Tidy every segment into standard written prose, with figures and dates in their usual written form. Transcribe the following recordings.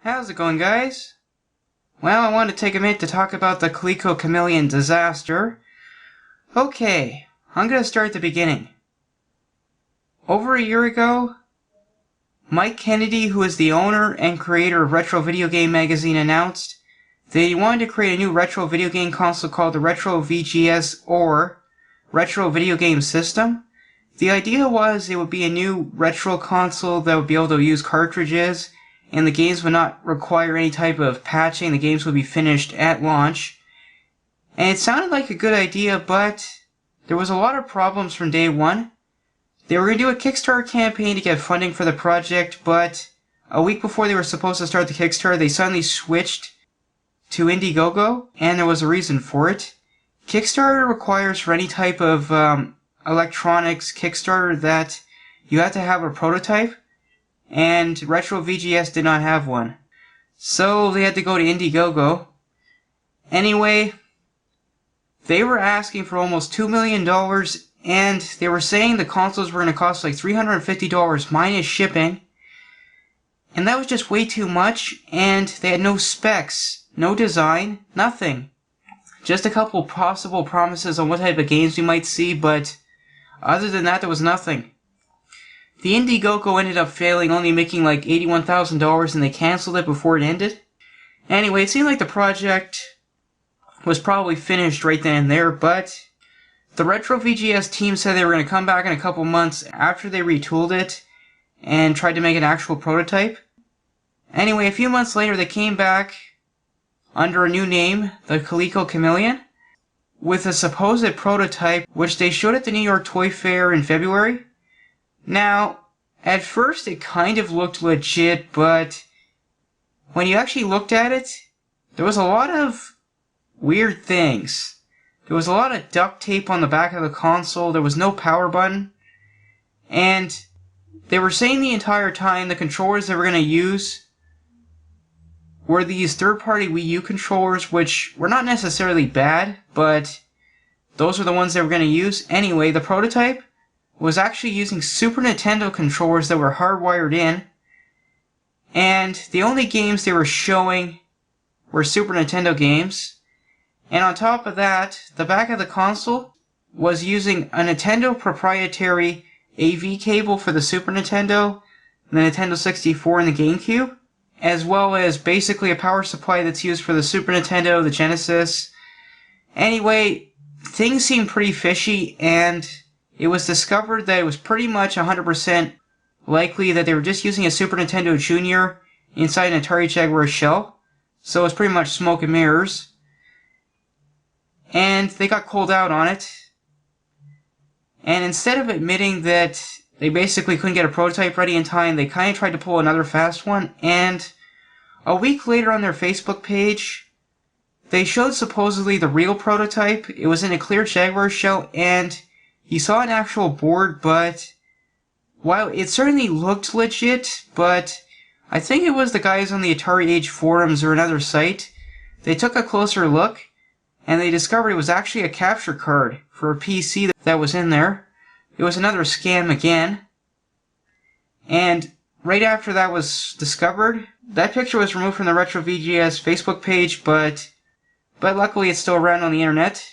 How's it going, guys? Well, I wanted to take a minute to talk about the Coleco Chameleon disaster. Okay, I'm gonna start at the beginning. Over a year ago, Mike Kennedy, who is the owner and creator of Retro Video Game Magazine, announced that he wanted to create a new retro video game console called the Retro VGS or Retro Video Game System. The idea was it would be a new retro console that would be able to use cartridges, and the games would not require any type of patching. The games would be finished at launch. And it sounded like a good idea, but there was a lot of problems from day one. They were going to do a Kickstarter campaign to get funding for the project, but a week before they were supposed to start the Kickstarter, they suddenly switched to Indiegogo, and there was a reason for it. Kickstarter requires for any type of electronics Kickstarter that you have to have a prototype, and Retro VGS did not have one. So they had to go to Indiegogo. Anyway, they were asking for almost $2 million, and they were saying the consoles were going to cost like $350 minus shipping. And that was just way too much, and they had no specs, no design, nothing. Just a couple possible promises on what type of games we might see, but other than that, there was nothing. The Indiegogo ended up failing, only making like $81,000, and they canceled it before it ended. Anyway, it seemed like the project was probably finished right then and there, but the Retro VGS team said they were going to come back in a couple months after they retooled it and tried to make an actual prototype. Anyway, a few months later, they came back under a new name, the Coleco Chameleon, with a supposed prototype, which they showed at the New York Toy Fair in February. Now, at first it kind of looked legit, but when you actually looked at it, there was a lot of weird things. There was a lot of duct tape on the back of the console, there was no power button, and they were saying the entire time the controllers they were going to use were these third-party Wii U controllers, which were not necessarily bad, but those were the ones they were going to use. Anyway, the prototype was actually using Super Nintendo controllers that were hardwired in, and the only games they were showing were Super Nintendo games. And on top of that, the back of the console was using a Nintendo proprietary AV cable for the Super Nintendo, the Nintendo 64, and the GameCube, as well as basically a power supply that's used for the Super Nintendo, the Genesis. Anyway, things seemed pretty fishy, and it was discovered that it was pretty much 100% likely that they were just using a Super Nintendo Junior inside an Atari Jaguar shell. So it was pretty much smoke and mirrors. And they got called out on it. And instead of admitting that they basically couldn't get a prototype ready in time, they kind of tried to pull another fast one. And a week later on their Facebook page, they showed supposedly the real prototype. It was in a clear Jaguar shell, and you saw an actual board, but while it certainly looked legit, but I think it was the guys on the Atari Age forums or another site, they took a closer look, and they discovered it was actually a capture card for a PC that was in there. It was another scam again. And right after that was discovered, that picture was removed from the Retro VGS Facebook page, but luckily it's still around on the internet.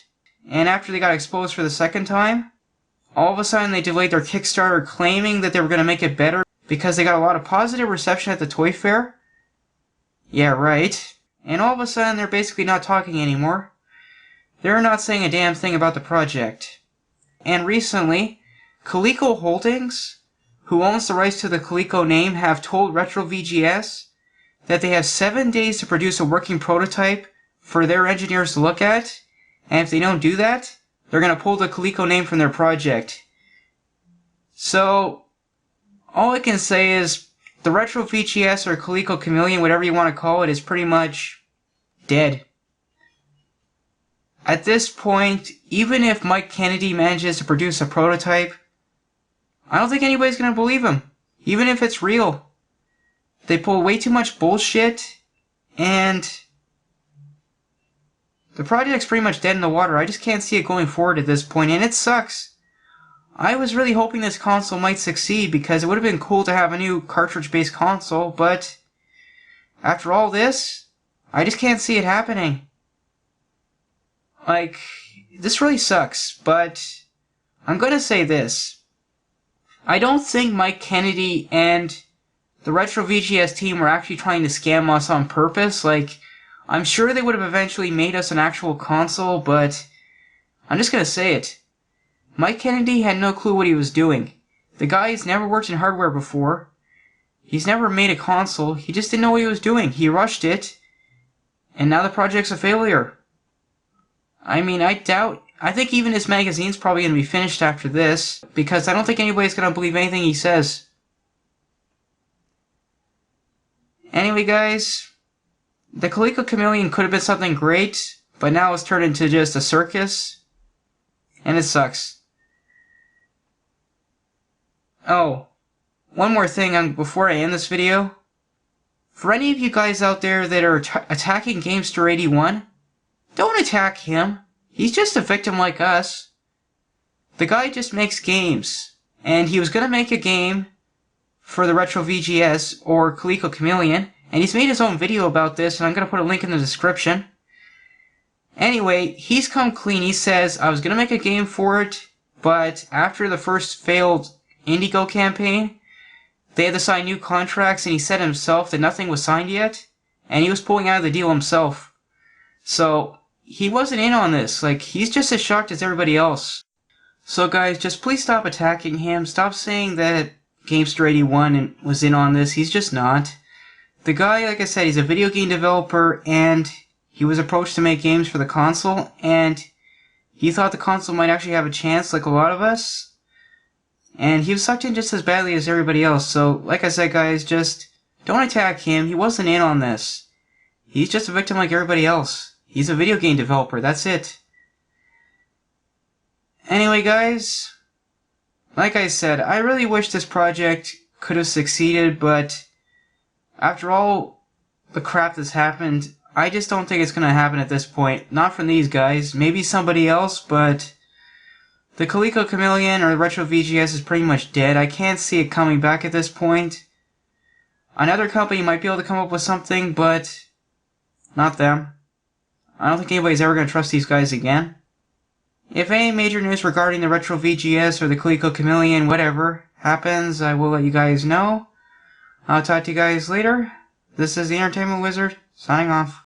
And after they got exposed for the second time, all of a sudden they delayed their Kickstarter, claiming that they were going to make it better because they got a lot of positive reception at the Toy Fair. Yeah, right. And all of a sudden they're basically not talking anymore. They're not saying a damn thing about the project. And recently, Coleco Holdings, who owns the rights to the Coleco name, have told Retro VGS that they have 7 days to produce a working prototype for their engineers to look at, and if they don't do that, they're going to pull the Coleco name from their project. So, all I can say is the Retro VGS or Coleco Chameleon, whatever you want to call it, is pretty much dead. At this point, even if Mike Kennedy manages to produce a prototype, I don't think anybody's going to believe him, even if it's real. They pull way too much bullshit, and the project's pretty much dead in the water. I just can't see it going forward at this point, and it sucks. I was really hoping this console might succeed because it would have been cool to have a new cartridge-based console, but After all this, I just can't see it happening. Like, this really sucks, but I'm gonna say this. I don't think Mike Kennedy and the Retro VGS team were actually trying to scam us on purpose. Like, I'm sure they would have eventually made us an actual console, but I'm just gonna say it. Mike Kennedy had no clue what he was doing. The guy's never worked in hardware before. He's never made a console. He just didn't know what he was doing. He rushed it, and now the project's a failure. I mean, I think even his magazine's probably going to be finished after this, because I don't think anybody's going to believe anything he says. Anyway, guys, the Coleco Chameleon could have been something great, but now it's turned into just a circus, and it sucks. Oh, one more thing before I end this video. For any of you guys out there that are attacking Gamester81, don't attack him. He's just a victim like us. The guy just makes games, and he was going to make a game for the Retro VGS or Coleco Chameleon, and he's made his own video about this, and I'm going to put a link in the description. Anyway, he's come clean. He says, I was going to make a game for it, but after the first failed Indigo campaign, they had to sign new contracts, and he said himself that nothing was signed yet, and he was pulling out of the deal himself. So, he wasn't in on this. Like, he's just as shocked as everybody else. So guys, just please stop attacking him. Stop saying that Gamester81 was in on this. He's just not. The guy, like I said, he's a video game developer, and he was approached to make games for the console, and he thought the console might actually have a chance, like a lot of us. And he was sucked in just as badly as everybody else. So, like I said, guys, just don't attack him. He wasn't in on this. He's just a victim like everybody else. He's a video game developer, that's it. Anyway, guys, like I said, I really wish this project could have succeeded, but after all the crap that's happened, I just don't think it's going to happen at this point. Not from these guys. Maybe somebody else, but the Coleco Chameleon or the Retro VGS is pretty much dead. I can't see it coming back at this point. Another company might be able to come up with something, but not them. I don't think anybody's ever going to trust these guys again. If any major news regarding the Retro VGS or the Coleco Chameleon, whatever, happens, I will let you guys know. I'll talk to you guys later. This is the Entertainment Wizard, signing off.